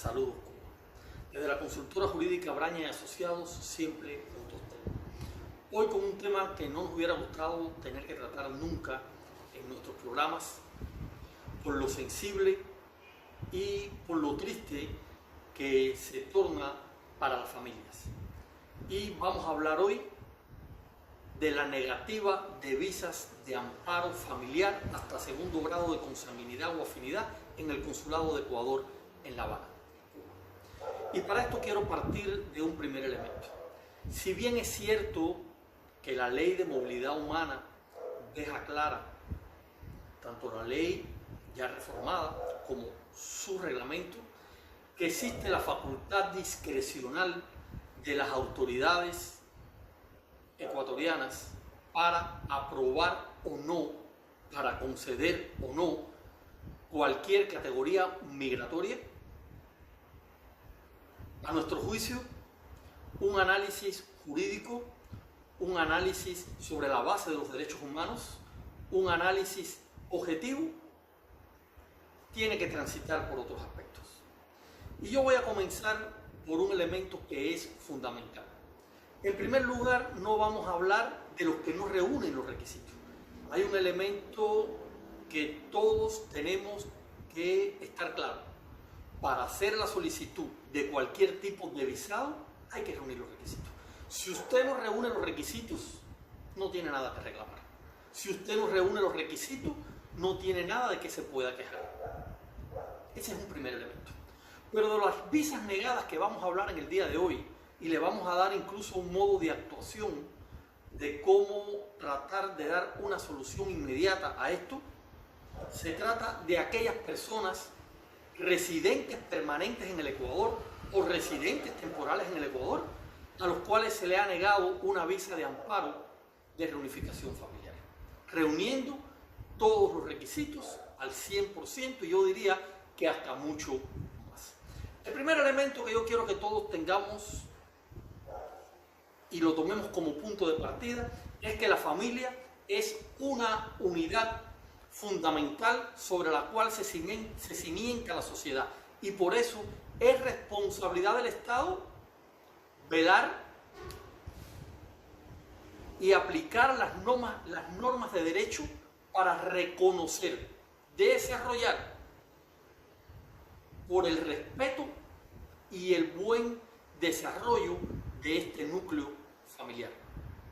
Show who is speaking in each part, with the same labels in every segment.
Speaker 1: Saludos, Cuba. Desde la consultora jurídica Braña y Asociados, siempre junto a usted. Hoy con un tema que no nos hubiera gustado tener que tratar nunca en nuestros programas, por lo sensible y por lo triste que se torna para las familias. Y vamos a hablar hoy de la negativa de visas de amparo familiar hasta segundo grado de consanguinidad o afinidad en el Consulado de Ecuador en La Habana. Y para esto quiero partir de un primer elemento. Si bien es cierto que la Ley de Movilidad Humana deja clara, tanto la ley ya reformada como su reglamento, que existe la facultad discrecional de las autoridades ecuatorianas para aprobar o no, para conceder o no cualquier categoría migratoria. A nuestro juicio, un análisis jurídico, un análisis sobre la base de los derechos humanos, un análisis objetivo, tiene que transitar por otros aspectos. Y yo voy a comenzar por un elemento que es fundamental. En primer lugar, no vamos a hablar de los que no reúnen los requisitos. Hay un elemento que todos tenemos que estar claros. Para hacer la solicitud de cualquier tipo de visado, hay que reunir los requisitos. Si usted no reúne los requisitos, no tiene nada que reclamar. Si usted no reúne los requisitos, no tiene nada de que se pueda quejar. Ese es un primer elemento. Pero de las visas negadas que vamos a hablar en el día de hoy, y le vamos a dar incluso un modo de actuación de cómo tratar de dar una solución inmediata a esto, se trata de aquellas personas residentes permanentes en el Ecuador o residentes temporales en el Ecuador, a los cuales se le ha negado una visa de amparo de reunificación familiar, reuniendo todos los requisitos al 100%, y yo diría que hasta mucho más. El primer elemento que yo quiero que todos tengamos y lo tomemos como punto de partida es que la familia es una unidad fundamental sobre la cual se cimienta la sociedad, y por eso es responsabilidad del Estado velar y aplicar las normas de derecho para reconocer, desarrollar por el respeto y el buen desarrollo de este núcleo familiar.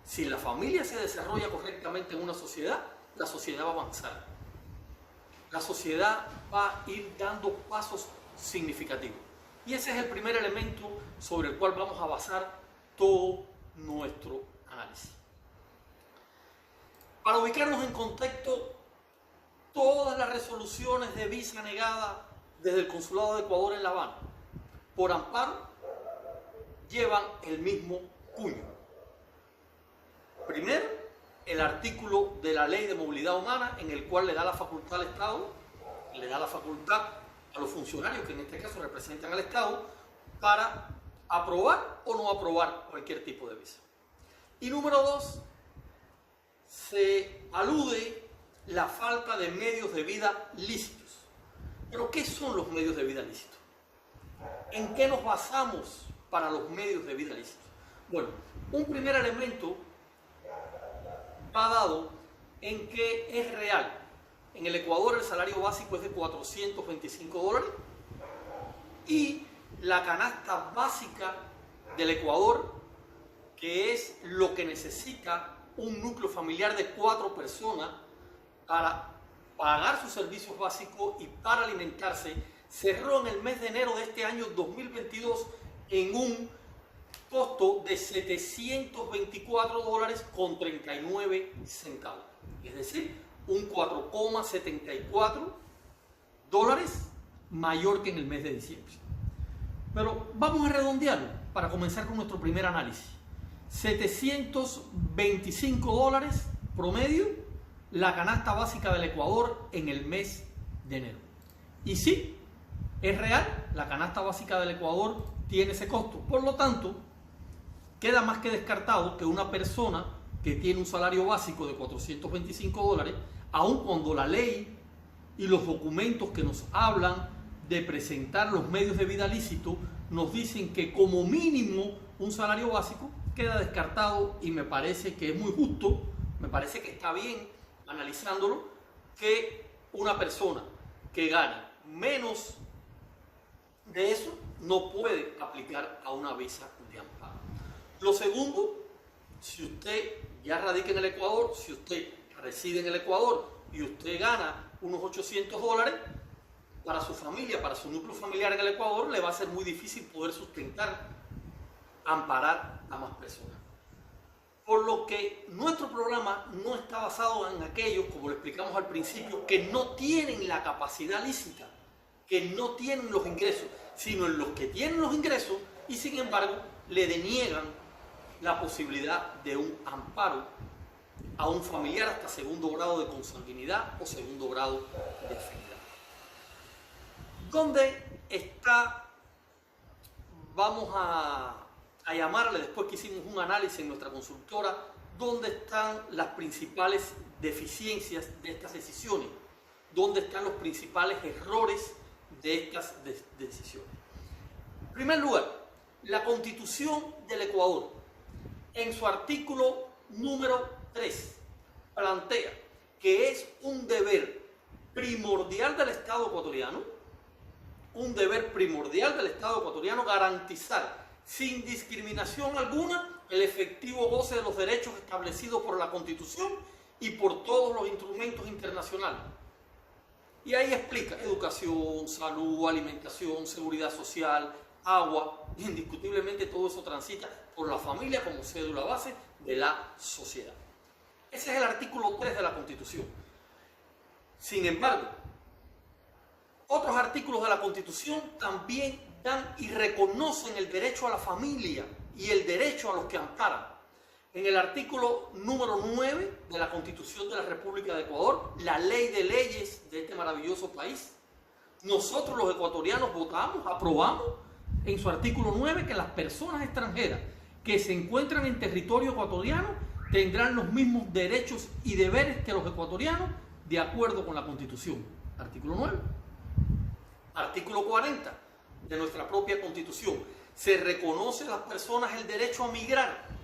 Speaker 1: Si la familia se desarrolla correctamente en una sociedad, la sociedad va a avanzar. La sociedad va a ir dando pasos significativos. Y ese es el primer elemento sobre el cual vamos a basar todo nuestro análisis. Para ubicarnos en contexto, todas las resoluciones de visa negada desde el Consulado de Ecuador en La Habana por amparo llevan el mismo puño. Primero, el artículo de la Ley de Movilidad Humana, en el cual le da la facultad al Estado, le da la facultad a los funcionarios que en este caso representan al Estado para aprobar o no aprobar cualquier tipo de visa. Y número dos, se alude la falta de medios de vida lícitos. ¿Pero qué son los medios de vida lícitos? ¿En qué nos basamos para los medios de vida lícitos? Bueno, un primer elemento va dado en que es real. En el Ecuador el salario básico es de $425 y la canasta básica del Ecuador, que es lo que necesita un núcleo familiar de 4 personas para pagar sus servicios básicos y para alimentarse, cerró en el mes de enero de este año 2022 en un costo de $724.39. Es decir, un 4,74 dólares mayor que en el mes de diciembre. Pero vamos a redondearlo para comenzar con nuestro primer análisis. $725 promedio la canasta básica del Ecuador en el mes de enero. Y sí, es real, la canasta básica del Ecuador tiene ese costo. Por lo tanto, queda más que descartado que una persona que tiene un salario básico de $425, aun cuando la ley y los documentos que nos hablan de presentar los medios de vida lícito, nos dicen que como mínimo un salario básico queda descartado, y me parece que es muy justo, me parece que está bien analizándolo, que una persona que gane menos de eso no puede aplicar a una visa de amparo. Lo segundo, si usted ya radica en el Ecuador, si usted reside en el Ecuador y usted gana unos $800 para su familia, para su núcleo familiar en el Ecuador, le va a ser muy difícil poder sustentar, amparar a más personas. Por lo que nuestro programa no está basado en aquellos, como lo explicamos al principio, que no tienen la capacidad lícita, que no tienen los ingresos, sino en los que tienen los ingresos y sin embargo le deniegan la posibilidad de un amparo a un familiar hasta segundo grado de consanguinidad o segundo grado de afinidad. ¿Dónde está? Vamos a llamarle, después que hicimos un análisis en nuestra consultora, dónde están las principales deficiencias de estas decisiones, dónde están los principales errores de estas decisiones. En primer lugar, la Constitución del Ecuador, en su artículo número 3, plantea que es un deber primordial del Estado ecuatoriano, garantizar sin discriminación alguna el efectivo goce de los derechos establecidos por la Constitución y por todos los instrumentos internacionales. Y ahí explica educación, salud, alimentación, seguridad social, agua. Indiscutiblemente todo eso transita por la familia como cédula base de la sociedad. Ese es el artículo 3 de la Constitución. Sin embargo, otros artículos de la Constitución también dan y reconocen el derecho a la familia y el derecho a los que amparan. En el artículo número 9 de la Constitución de la República de Ecuador, la ley de leyes de este maravilloso país, nosotros los ecuatorianos votamos, aprobamos en su artículo 9 que las personas extranjeras que se encuentran en territorio ecuatoriano tendrán los mismos derechos y deberes que los ecuatorianos de acuerdo con la Constitución. Artículo 9. Artículo 40 de nuestra propia Constitución. Se reconoce a las personas el derecho a migrar.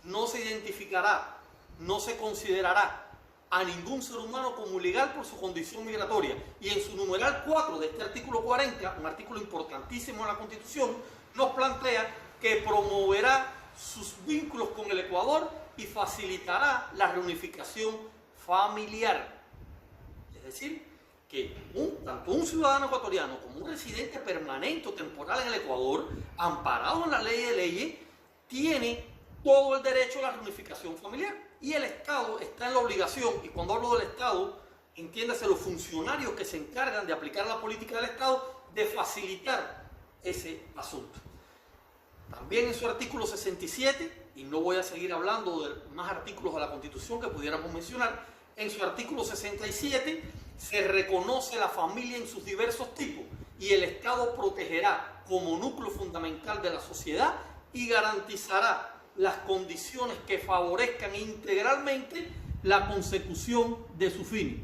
Speaker 1: No se identificará, no se considerará a ningún ser humano como ilegal por su condición migratoria. Y en su numeral 4 de este artículo 40, un artículo importantísimo en la Constitución, nos plantea que promoverá sus vínculos con el Ecuador y facilitará la reunificación familiar. Es decir, que tanto un ciudadano ecuatoriano como un residente permanente o temporal en el Ecuador, amparado en la ley de leyes, tiene todo el derecho a la reunificación familiar. Y el Estado está en la obligación, y cuando hablo del Estado, entiéndase los funcionarios que se encargan de aplicar la política del Estado, de facilitar ese asunto. También en su artículo 67, y no voy a seguir hablando de más artículos de la Constitución que pudiéramos mencionar, en su artículo 67 se reconoce la familia en sus diversos tipos y el Estado protegerá como núcleo fundamental de la sociedad y garantizará las condiciones que favorezcan integralmente la consecución de su fin.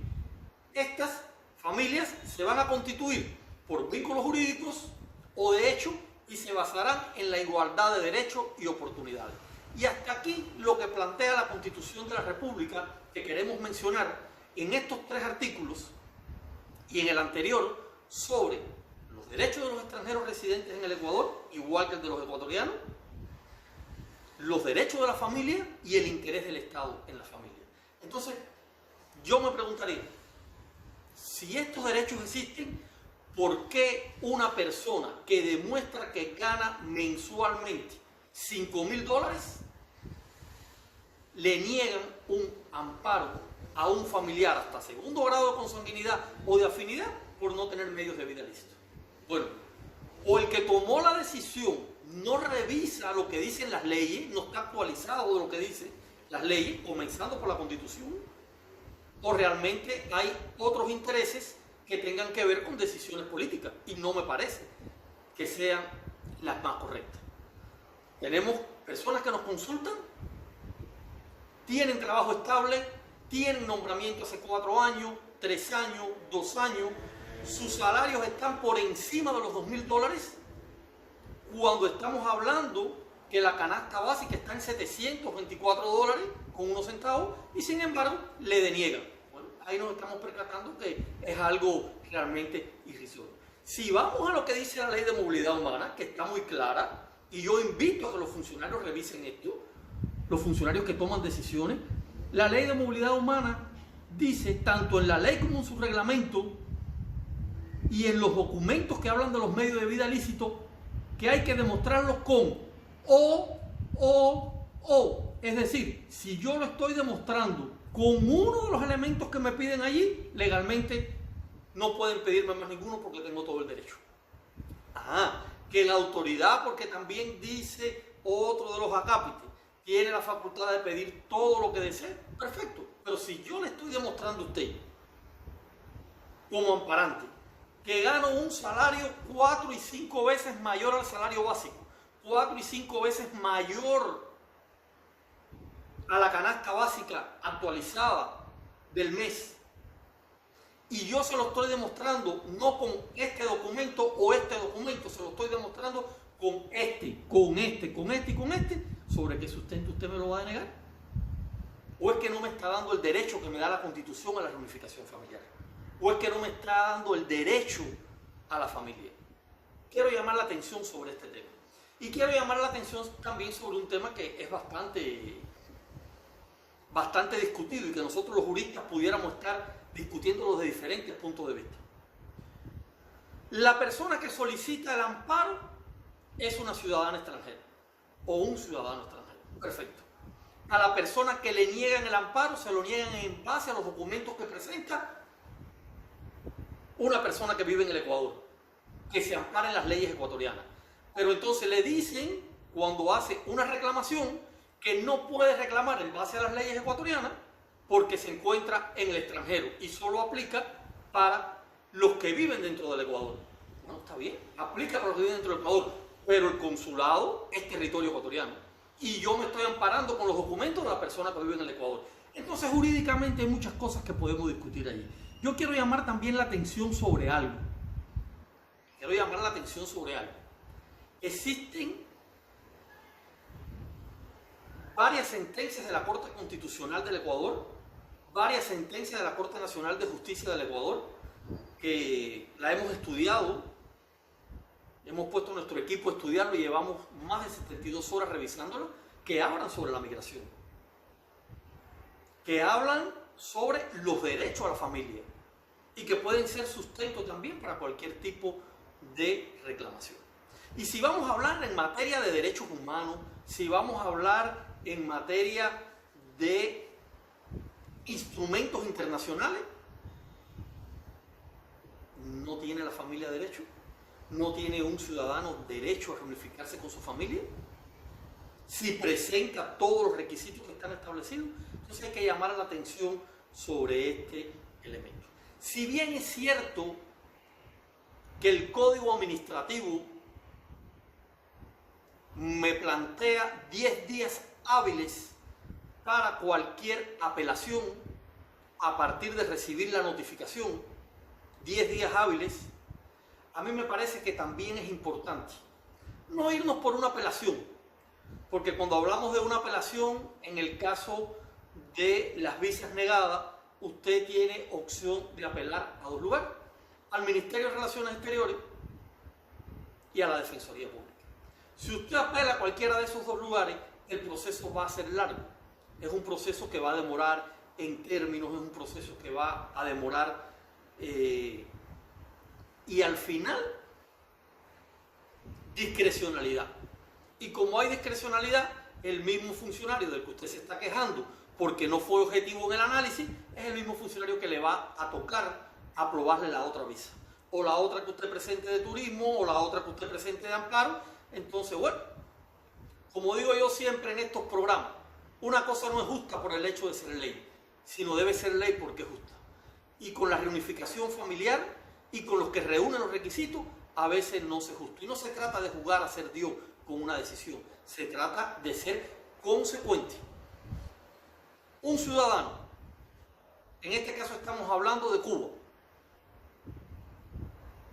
Speaker 1: Estas familias se van a constituir por vínculos jurídicos o de hecho y se basarán en la igualdad de derechos y oportunidades. Y hasta aquí lo que plantea la Constitución de la República, que queremos mencionar en estos 3 artículos y en el anterior sobre los derechos de los extranjeros residentes en el Ecuador, igual que el de los ecuatorianos, los derechos de la familia y el interés del Estado en la familia. Entonces, yo me preguntaría, si estos derechos existen, ¿por qué una persona que demuestra que gana mensualmente $5.000 le niegan un amparo a un familiar hasta segundo grado de consanguinidad o de afinidad por no tener medios de vida lícitos? Bueno, o el que tomó la decisión no revisa lo que dicen las leyes, no está actualizado de lo que dicen las leyes, comenzando por la Constitución, o realmente hay otros intereses que tengan que ver con decisiones políticas, y no me parece que sean las más correctas. Tenemos personas que nos consultan, tienen trabajo estable, tienen nombramiento hace 4 años, 3 años, 2 años, sus salarios están por encima de los $2.000, cuando estamos hablando que la canasta básica está en $724 con unos centavos y sin embargo le deniegan. Bueno, ahí nos estamos percatando que es algo realmente irrisorio. Si vamos a lo que dice la ley de movilidad humana, que está muy clara, y yo invito a que los funcionarios revisen esto, los funcionarios que toman decisiones, la ley de movilidad humana dice, tanto en la ley como en su reglamento y en los documentos que hablan de los medios de vida lícito, que hay que demostrarlo con o. Es decir, si yo lo estoy demostrando con uno de los elementos que me piden allí, legalmente no pueden pedirme más ninguno porque tengo todo el derecho. Que la autoridad, porque también dice otro de los acápites, tiene la facultad de pedir todo lo que desee, perfecto. Pero si yo le estoy demostrando a usted, como amparante, que gano un salario 4 y 5 veces mayor al salario básico, 4 y 5 veces mayor a la canasta básica actualizada del mes, y yo se lo estoy demostrando no con este documento o este documento, se lo estoy demostrando con este, ¿sobre qué sustento usted me lo va a denegar? ¿O es que no me está dando el derecho que me da la Constitución a la reunificación familiar? ¿O es que no me está dando el derecho a la familia? Quiero llamar la atención sobre este tema. Y quiero llamar la atención también sobre un tema que es bastante discutido y que nosotros los juristas pudiéramos estar discutiéndolo de diferentes puntos de vista. La persona que solicita el amparo es una ciudadana extranjera o un ciudadano extranjero. Perfecto. A la persona que le niegan el amparo se lo niegan en base a los documentos que presenta una persona que vive en el Ecuador, que se ampara en las leyes ecuatorianas. Pero entonces le dicen, cuando hace una reclamación, que no puede reclamar en base a las leyes ecuatorianas porque se encuentra en el extranjero y solo aplica para los que viven dentro del Ecuador. No, está bien, aplica para los que viven dentro del Ecuador, pero el consulado es territorio ecuatoriano y yo me estoy amparando con los documentos de la persona que vive en el Ecuador. Entonces, jurídicamente hay muchas cosas que podemos discutir allí. Yo quiero llamar también la atención sobre algo. Existen varias sentencias de la Corte Constitucional del Ecuador, varias sentencias de la Corte Nacional de Justicia del Ecuador, que la hemos estudiado, hemos puesto nuestro equipo a estudiarlo y llevamos más de 72 horas revisándolo, que hablan sobre la migración, que hablan sobre los derechos a la familia y que pueden ser sustento también para cualquier tipo de reclamación. Y si vamos a hablar en materia de derechos humanos, si vamos a hablar en materia de instrumentos internacionales, ¿no tiene la familia derecho? ¿No tiene un ciudadano derecho a reunificarse con su familia? Si presenta todos los requisitos que están establecidos, entonces hay que llamar la atención sobre este elemento. Si bien es cierto que el Código Administrativo me plantea 10 días hábiles para cualquier apelación a partir de recibir la notificación, 10 días hábiles, a mí me parece que también es importante no irnos por una apelación, porque cuando hablamos de una apelación, en el caso de las visas negadas, usted tiene opción de apelar a dos lugares, al Ministerio de Relaciones Exteriores y a la Defensoría Pública. Si usted apela a cualquiera de esos dos lugares, el proceso va a ser largo. Es un proceso que va a demorar en términos, es un proceso que va a demorar y al final discrecionalidad. Y como hay discrecionalidad, el mismo funcionario del que usted se está quejando porque no fue objetivo en el análisis, es el mismo funcionario que le va a tocar aprobarle la otra visa. O la otra que usted presente de turismo, o la otra que usted presente de amparo. Entonces, bueno, como digo yo siempre en estos programas, una cosa no es justa por el hecho de ser ley, sino debe ser ley porque es justa. Y con la reunificación familiar y con los que reúnen los requisitos, a veces no se justa. Y no se trata de jugar a ser Dios con una decisión, se trata de ser consecuente. Un ciudadano, en este caso estamos hablando de Cuba,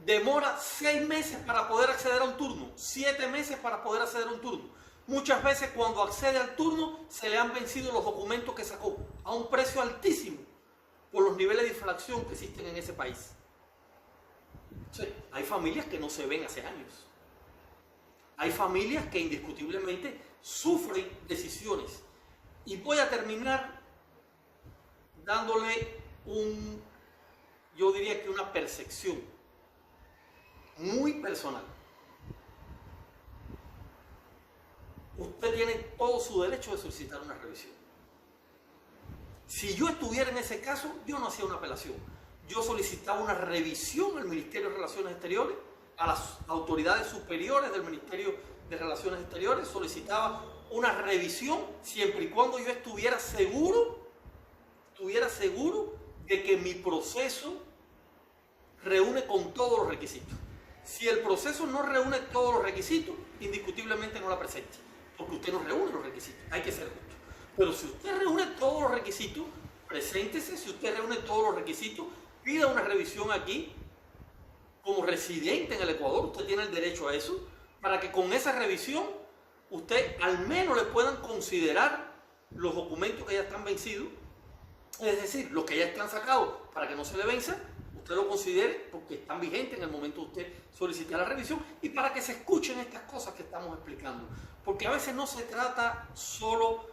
Speaker 1: demora 6 meses para poder acceder a un turno, 7 meses para poder acceder a un turno. Muchas veces cuando accede al turno se le han vencido los documentos que sacó a un precio altísimo por los niveles de inflación que existen en ese país. Sí, hay familias que no se ven hace años. Hay familias que indiscutiblemente sufren decisiones. Y voy a terminar dándole yo diría que una percepción muy personal. Usted tiene todo su derecho de solicitar una revisión. Si yo estuviera en ese caso, yo no hacía una apelación. Yo solicitaba una revisión al Ministerio de Relaciones Exteriores, a las autoridades superiores del Ministerio de Relaciones Exteriores, solicitaba una revisión siempre y cuando yo estuviera seguro de que mi proceso reúne con todos los requisitos. Si el proceso no reúne todos los requisitos, indiscutiblemente no la presente, porque usted no reúne los requisitos, hay que ser justo. Pero si usted reúne todos los requisitos, preséntese. Si usted reúne todos los requisitos, pida una revisión aquí. Como residente en el Ecuador, usted tiene el derecho a eso, para que con esa revisión usted al menos le puedan considerar los documentos que ya están vencidos, es decir, los que ya están sacados para que no se le venza, usted lo considere porque están vigentes en el momento de usted solicitar la revisión, y para que se escuchen estas cosas que estamos explicando. Porque a veces no se trata solo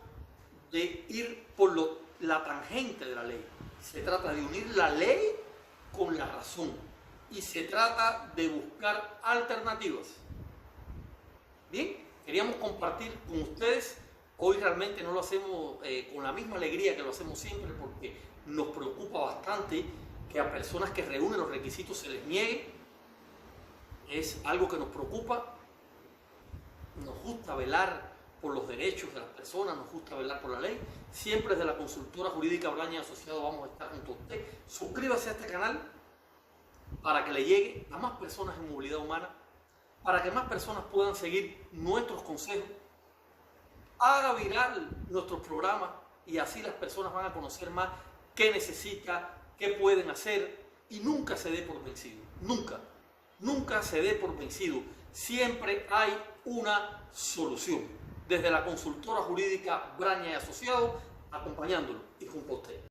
Speaker 1: de ir por la tangente de la ley, se trata de unir la ley con la razón y se trata de buscar alternativas. Bien, queríamos compartir con ustedes. Hoy realmente no lo hacemos con la misma alegría que lo hacemos siempre, porque nos preocupa bastante que a personas que reúnen los requisitos se les niegue. Es algo que nos preocupa. Nos gusta velar por los derechos de las personas, nos gusta velar por la ley. Siempre desde la consultora jurídica Braña y Asociados vamos a estar junto a usted. Suscríbase a este canal para que le llegue a más personas en movilidad humana, para que más personas puedan seguir nuestros consejos. Haga viral nuestros programas y así las personas van a conocer más qué necesita, qué pueden hacer, y nunca se dé por vencido. Nunca se dé por vencido. Siempre hay una solución. Desde la consultora jurídica Braña y Asociados, acompañándolo y junto a usted.